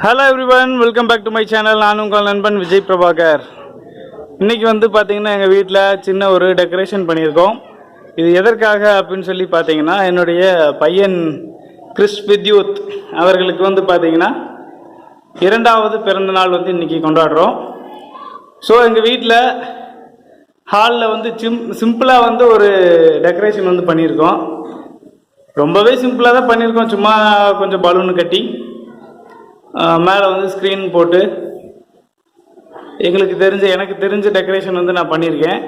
Hello everyone, welcome back to my channel. நான் உங்கள் நண்பன் விஜய் பிரபாகர். இன்றைக்கி பார்த்தீங்கன்னா எங்கள் வீட்டில் சின்ன ஒரு டெக்கரேஷன் பண்ணியிருக்கோம். இது எதற்காக அப்படின்னு சொல்லி பார்த்தீங்கன்னா, என்னுடைய பையன் கிரிஷ் வித்யூத் அவர்களுக்கு பார்த்தீங்கன்னா 2வது பிறந்தநாள் இன்றைக்கி கொண்டாடுறோம். ஸோ எங்கள் வீட்டில் ஹாலில் சிம்பிளாக ஒரு டெக்கரேஷன் பண்ணியிருக்கோம். ரொம்பவே சிம்பிளாக தான் பண்ணியிருக்கோம். சும்மா கொஞ்சம் பலூன் கட்டி மேலே ஸ்க்ரீன் போட்டு எனக்கு தெரிஞ்ச டெக்கரேஷன் நான் பண்ணியிருக்கேன்.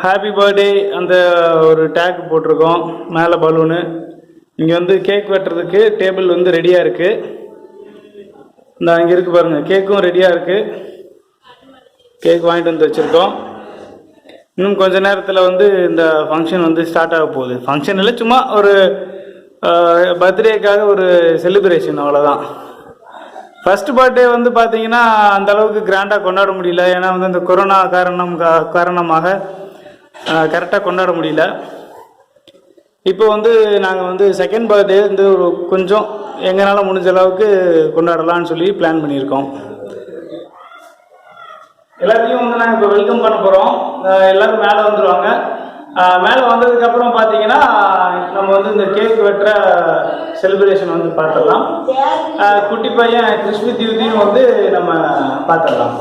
ஹாப்பி பர்த்டே அந்த ஒரு டேக் போட்டிருக்கோம். மேலே பலூனு. இங்கே கேக் வெட்டுறதுக்கு டேபிள் ரெடியாக இருக்குது. இந்த இங்கே இருக்குது பாருங்கள், கேக்கும் ரெடியாக இருக்குது. கேக் வாங்கிட்டு வச்சுருக்கோம். இன்னும் கொஞ்ச நேரத்தில் இந்த ஃபங்க்ஷன் ஸ்டார்ட் ஆக போகுது. ஃபங்க்ஷன் இல்லை, சும்மா ஒரு பர்த்டேக்காக ஒரு செலிப்ரேஷன், அவ்வளோதான். ஃபஸ்ட் பர்த்டே பார்த்தீங்கன்னா அந்த அளவுக்கு கிராண்டாக கொண்டாட முடியல. ஏன்னா இந்த கொரோனா காரணமாக கரெக்டாக கொண்டாட முடியல. இப்போ நாங்கள் செகண்ட் பர்த்டே ஒரு கொஞ்சம் எங்களால் முடிஞ்ச அளவுக்கு கொண்டாடலான்னு சொல்லி பிளான் பண்ணியிருக்கோம். எல்லாத்தையும் நாங்கள் இப்போ வெல்கம் பண்ண போகிறோம். எல்லோரும் மேலே வந்துடுவாங்க. மேலே வந்ததுக்கப்புறம் பார்த்தீங்கன்னா நம்ம இந்த கேக் வெட்டுற செலிப்ரேஷன் பார்த்துடலாம். குட்டி பையன் கிரிஷ் வித்யூத்தையும் நம்ம பார்த்துடலாம்.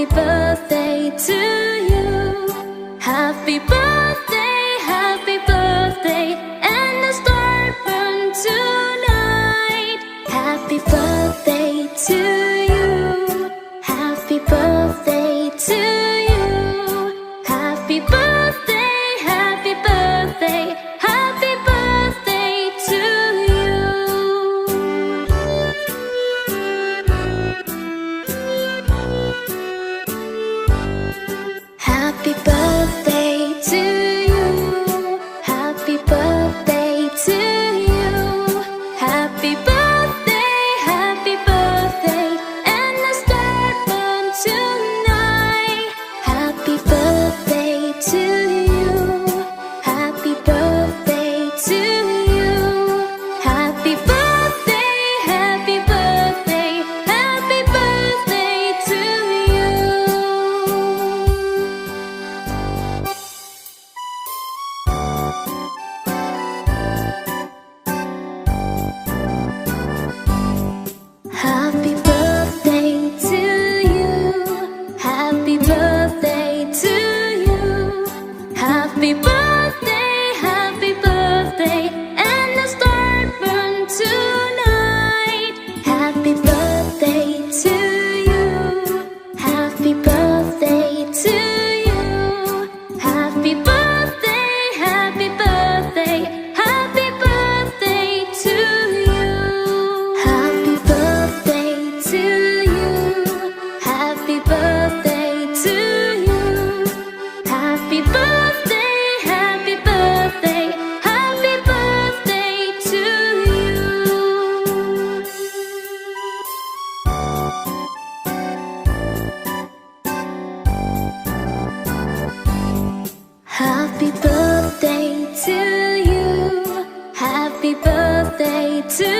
Happy birthday to you. Happy birthday, happy birthday, and the star burn tonight. Happy birthday to you. Happy birthday to you. Happy birthday, happy birthday, happy birthday to you. Happy birthday to you. Happy birthday to you. Happy birthday, and the star burn tonight. Happy birthday to you. Happy birthday to you. Happy birthday, happy birthday, happy birthday to you. Happy birthday to you. Happy birthday to you. Happy birthday, and the star burn tonight. Happy birthday to you. Happy birthday to you. Happy birthday, happy birthday, happy birthday to you. Happy birthday to you. Happy birthday to you. Happy birthday, happy birthday, happy birthday to you. Happy birthday to you. Happy birthday to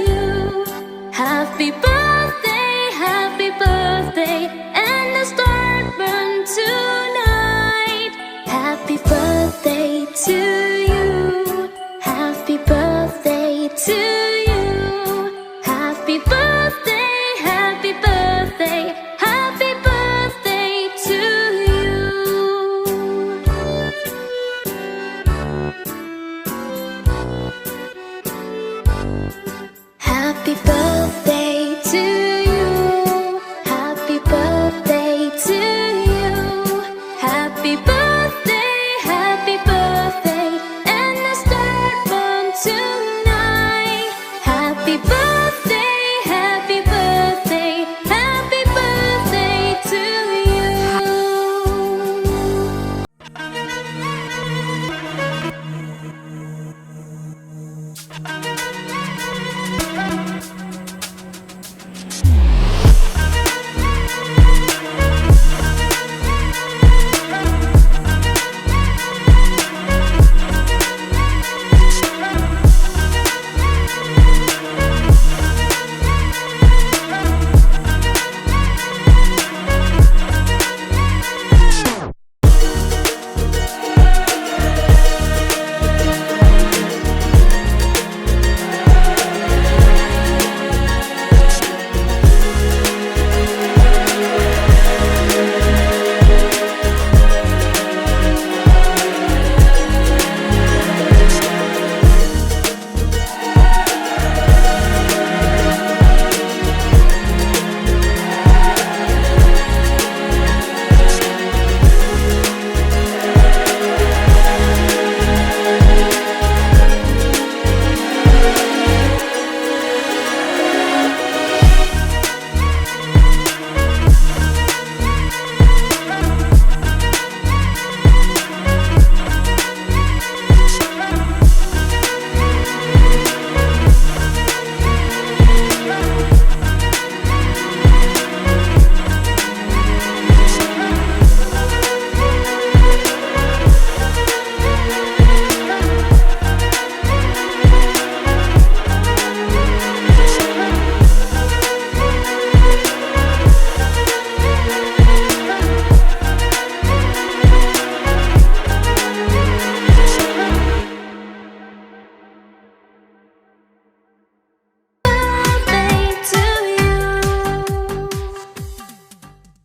you. Happy birthday.